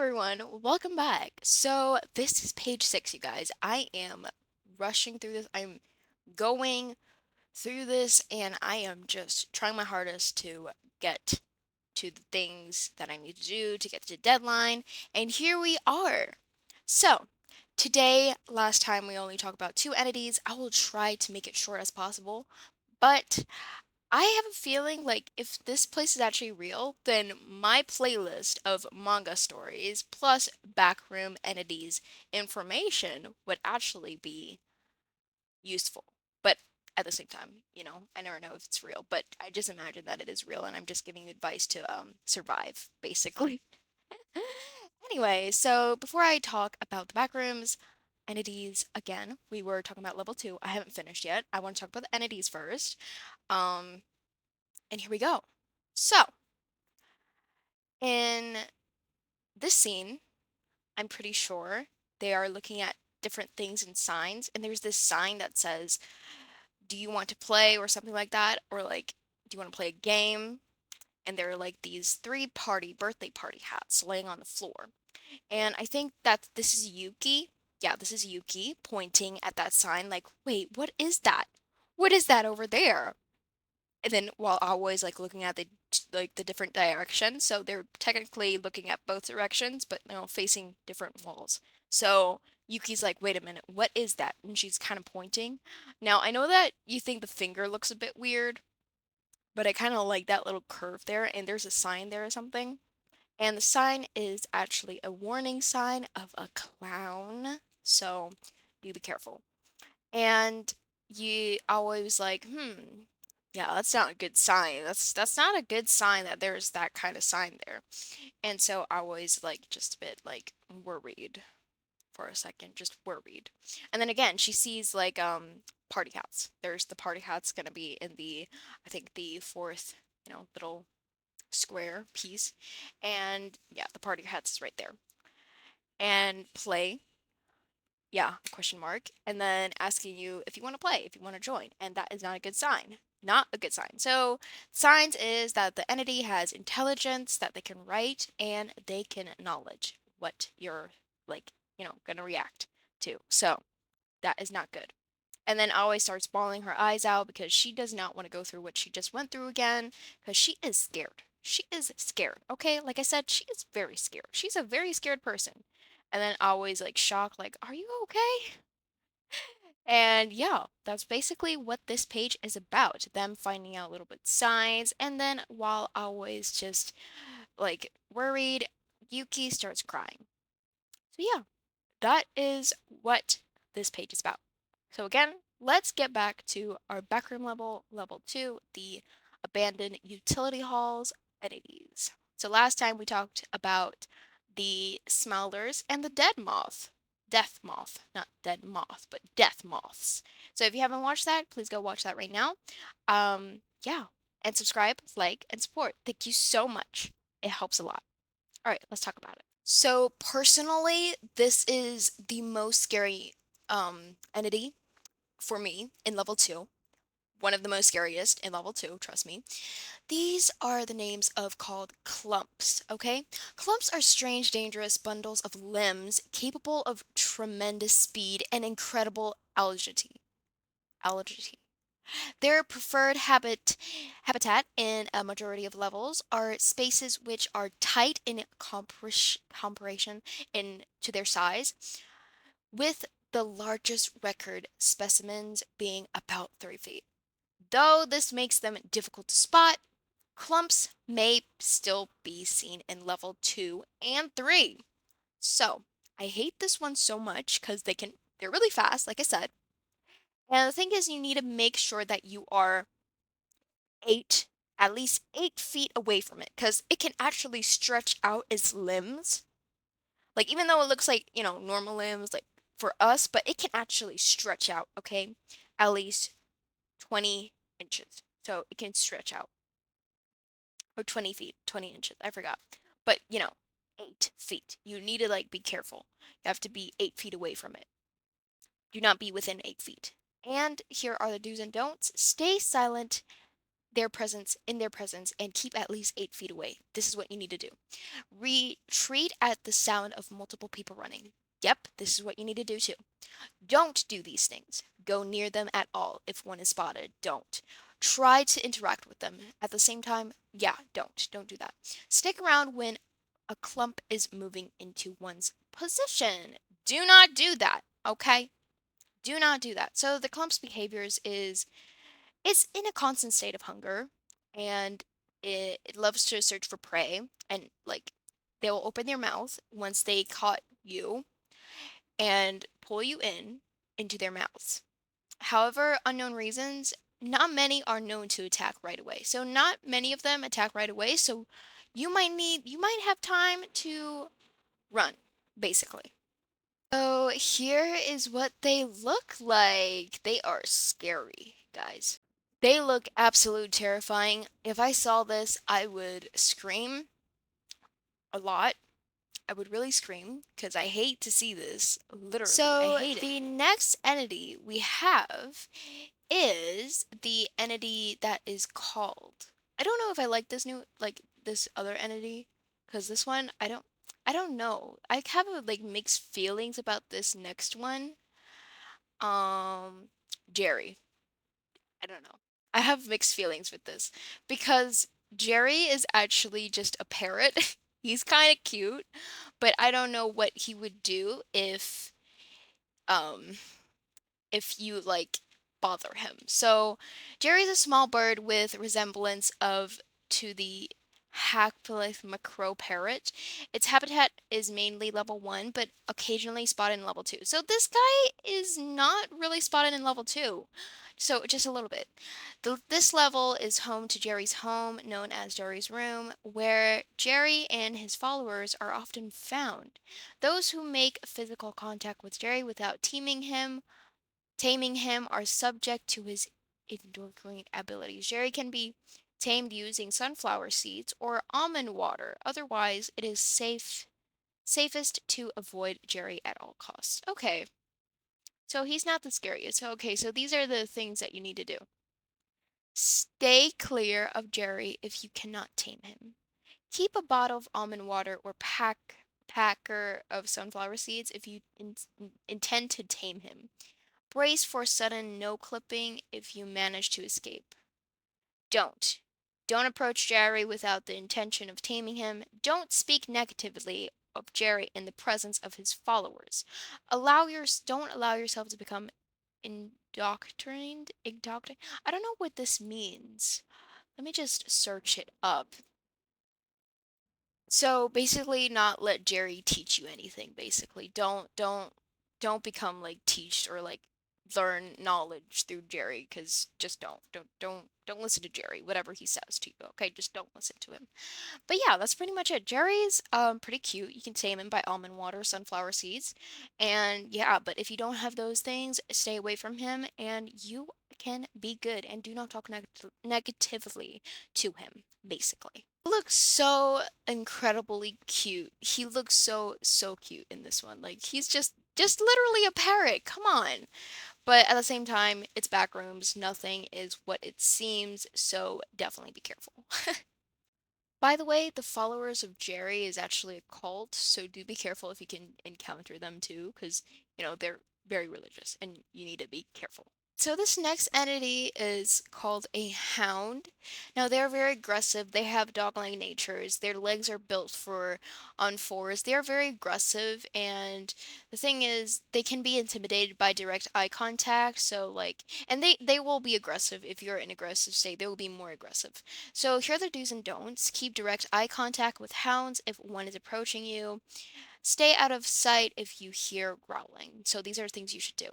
everyone, welcome back. So, this is page 6, you guys. I am rushing through this. I'm going through this, and I am just trying my hardest to get to the things that I need to do to get to the deadline. And here we are. So, today, last time we only talked about two entities. I will try to make it short as possible, but I have a feeling like if this place is actually real, then my playlist of manga stories plus backroom entities information would actually be useful. But at the same time, I never know if it's real, but I just imagine that it is real and I'm just giving you advice to survive, basically. Anyway, so before I talk about the backrooms, entities again, we were talking about level 2. I haven't finished yet. I want to talk about the entities first. Um and here we go. So, in this scene, I'm pretty sure they are looking at different things and signs, and there's this sign that says, "Do you want to play?" or something like that, or like, "Do you want to play a game?" And there are like these three birthday party hats laying on the floor. And I think that this is Yuki. Yeah, this is Yuki pointing at that sign, like, "Wait, what is that? What is that over there?" And then while always like looking at the different directions, so they're technically looking at both directions, but facing different walls. So Yuki's like, "Wait a minute, what is that?" And she's kind of pointing. Now I know that you think the finger looks a bit weird, but I kind of like that little curve there, and there's a sign there or something. And the sign is actually a warning sign of a clown. So do be careful. And you always like, yeah, that's not a good sign. That's not a good sign that there's that kind of sign there. And so I was like just a bit like worried for a second, just worried. And then again, she sees like party hats. There's the party hats gonna be in the I think the fourth, little square piece. And yeah, the party hats is right there. And play, yeah, question mark, and then asking you if you want to play, if you want to join, and that is not a good sign. Not a good sign. So, signs is that the entity has intelligence, that they can write, and they can knowledge what you're like, gonna react to. So, that is not good. And then always starts bawling her eyes out because she does not want to go through what she just went through again because she is scared. She is scared. Okay, like I said, she is very scared. She's a very scared person. And then always like shocked, like, "Are you okay?" And yeah, that's basically what this page is about. Them finding out little bit signs, and then while always just like worried, Yuki starts crying. So yeah, that is what this page is about. So again, let's get back to our backroom level 2, the abandoned utility halls entities. So last time we talked about the Smelders and the dead moth. Death moth, not dead moth, but death moths. So if you haven't watched that, please go watch that right now. Yeah, and subscribe, like, and support. Thank you so much. It helps a lot. All right, let's talk about it. So personally, this is the most scary entity for me in level 2. One of the most scariest in level 2, trust me. These are the names of called clumps, okay? Clumps are strange, dangerous bundles of limbs capable of tremendous speed and incredible agility. Agility. Their preferred habitat in a majority of levels are spaces which are tight in comparison to their size, with the largest record specimens being about 3 feet. Though this makes them difficult to spot, clumps may still be seen in level 2 and 3. So, I hate this one so much because they're really fast, like I said. And the thing is, you need to make sure that you are eight, at least 8 feet away from it, because it can actually stretch out its limbs. Like, even though it looks like, normal limbs, like for us, but it can actually stretch out, okay? At least 20 inches. So it can stretch out. Or 20 feet, 20 inches. I forgot. But, 8 feet. You need to, like, be careful. You have to be 8 feet away from it. Do not be within 8 feet. And here are the do's and don'ts. Stay silent their presence and keep at least 8 feet away. This is what you need to do. Retreat at the sound of multiple people running. Yep, this is what you need to do too. Don't do these things. Go near them at all if one is spotted. Don't. Try to interact with them. At the same time, yeah, don't. Don't do that. Stick around when a clump is moving into one's position. Do not do that, okay? Do not do that. So the clump's behaviors is it's in a constant state of hunger and it loves to search for prey and like they will open their mouth once they caught you and pull you in into their mouths. However, unknown reasons, not many are known to attack right away. So not many of them attack right away, so you might have time to run, basically. So here is what they look like. They are scary, guys. They look absolute terrifying. If I saw this, I would scream a lot. I would really scream because I hate to see this. Literally, I So hate it. the next entity we have is the entity that is called. I don't know if I like this new like this other entity because this one I don't know. I have like mixed feelings about this next one. Um Jerry. I don't know. I have mixed feelings with this because Jerry is actually just a parrot. He's kind of cute, but I don't know what he would do um if you like bother him. So Jerry's a small bird with resemblance of to the Hackpilith macro parrot. Its habitat is mainly level 1, but occasionally spotted in level 2. So this guy is not really spotted in level 2. So just a little bit. This level is home to Jerry's home, known as Jerry's room, where Jerry and his followers are often found. Those who make physical contact with Jerry without taming him are subject to his endocrine abilities. Jerry can be tamed using sunflower seeds or almond water. Otherwise, it is safest to avoid Jerry at all costs. Okay, so he's not the scariest. Okay, so these are the things that you need to do. Stay clear of Jerry if you cannot tame him. Keep a bottle of almond water or packer of sunflower seeds if you intend to tame him. Brace for sudden no clipping if you manage to escape. Don't. Don't approach Jerry without the intention of taming him. Don't speak negatively of Jerry in the presence of his followers. Don't allow yourself to become indoctrinated. I don't know what this means. Let me just search it up. So basically not let Jerry teach you anything basically. Don't become like teached or like learn knowledge through Jerry cuz just don't listen to Jerry whatever he says to you. Okay? Just don't listen to him. But yeah, that's pretty much it. Jerry's pretty cute. You can tame him by almond water, sunflower seeds. And yeah, but if you don't have those things, stay away from him and you can be good and do not talk negatively to him basically. He looks so incredibly cute. He looks so cute in this one. Like he's just literally a parrot. Come on. But at the same time, it's backrooms. Nothing is what it seems, so definitely be careful. By the way, the followers of Jerry is actually a cult, so do be careful if you can encounter them too, because, they're very religious and you need to be careful. So this next entity is called a hound. Now they're very aggressive. They have dog-like natures. Their legs are built for on fours. They are very aggressive, and the thing is, they can be intimidated by direct eye contact. So like, and they will be aggressive if you're in aggressive state. They will be more aggressive. So here are the do's and don'ts. Keep direct eye contact with hounds if one is approaching you. Stay out of sight if you hear growling. So these are things you should do.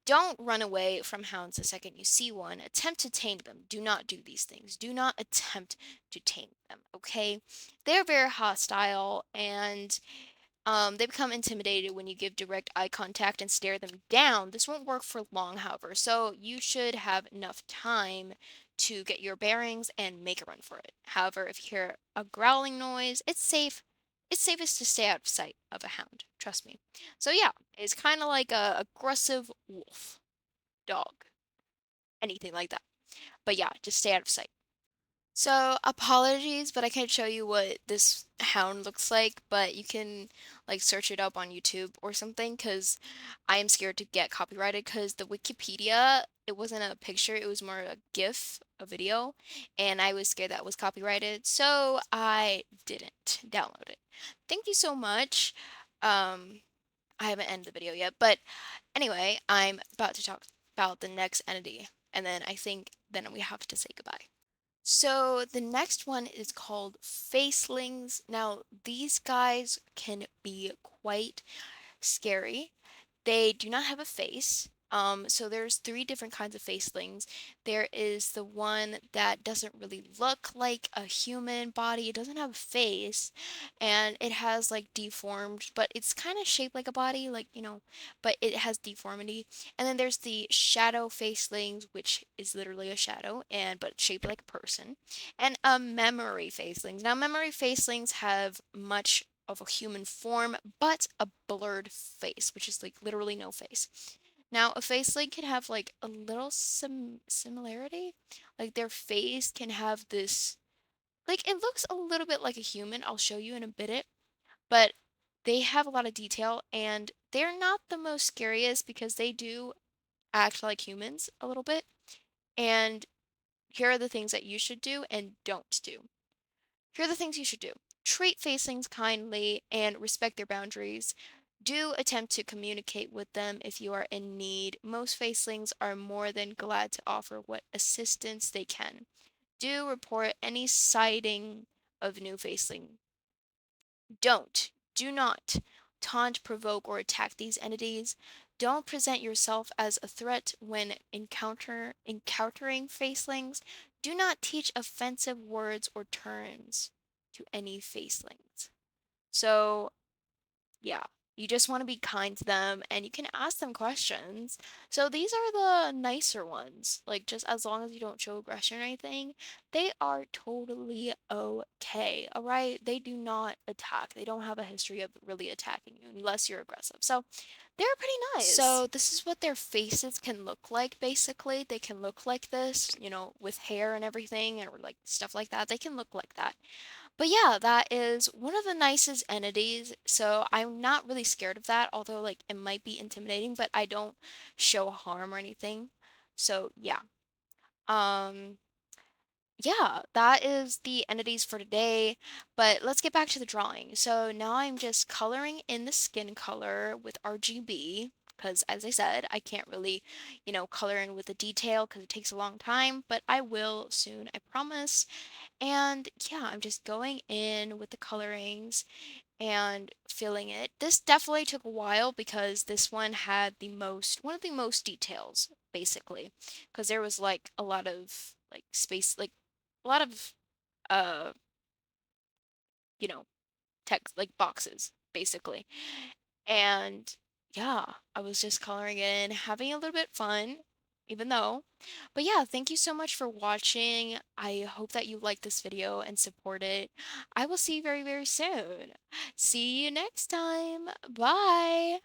Don't run away from hounds the second you see one. Attempt to tame them. Do not do these things. Do not attempt to tame them, okay? They're very hostile and they become intimidated when you give direct eye contact and stare them down. This won't work for long, however, so you should have enough time to get your bearings and make a run for it. However, if you hear a growling noise, it's safe. It's safest to stay out of sight of a hound. Trust me. So yeah, it's kind of like a aggressive wolf, dog, anything like that. But yeah, just stay out of sight. So, apologies, but I can't show you what this hound looks like, but you can like search it up on YouTube or something because I am scared to get copyrighted because the Wikipedia, it wasn't a picture, it was more a GIF, a video, and I was scared that was copyrighted, so I didn't download it. Thank you so much. Um, I haven't ended the video yet, but anyway, I'm about to talk about the next entity, and then I think then we have to say goodbye. So the next one is called facelings. Now, these guys can be quite scary. They do not have a face. So there's three different kinds of facelings. There is the one that doesn't really look like a human body. It doesn't have a face, and it has like deformed, but it's kind of shaped like a body, like, but it has deformity. And then there's the shadow facelings, which is literally a shadow and but shaped like a person. And a memory facelings. Now, memory facelings have much of a human form, but a blurred face, which is like literally no face. Now, a faceling can have like a little similarity. Like their face can have this, like it looks a little bit like a human. I'll show you in a bit, but they have a lot of detail and they're not the most scariest because they do act like humans a little bit. And here are the things that you should do and don't do. Here are the things you should do. Treat facelings kindly and respect their boundaries. Do attempt to communicate with them if you are in need. Most facelings are more than glad to offer what assistance they can. Do report any sighting of new faceling. Do not taunt, provoke, or attack these entities. Don't present yourself as a threat when encountering facelings. Do not teach offensive words or terms to any facelings. So, yeah, you just want to be kind to them and you can ask them questions. So these are the nicer ones. Like just as long as you don't show aggression or anything, they are totally okay. All right? They do not attack. They don't have a history of really attacking you unless you're aggressive. So they're pretty nice. So this is what their faces can look like basically. They can look like this, with hair and everything or like stuff like that. They can look like that. But yeah, that is one of the nicest entities. So I'm not really scared of that, although like it might be intimidating, but I don't show harm or anything. So yeah. Um yeah, that is the entities for today. But let's get back to the drawing. So now I'm just coloring in the skin color with RGB because as I said, I can't really, color in with the detail because it takes a long time, but I will soon, I promise. And yeah, I'm just going in with the colorings and filling it. This definitely took a while because this one had one of the most details, basically, because there was like a lot of like space, like a lot of, uh, you know, text, like boxes, basically. And yeah, I was just coloring in, having a little bit fun, even though. But yeah, thank you so much for watching. I hope that you like this video and support it. I will see you very, very soon. See you next time. Bye.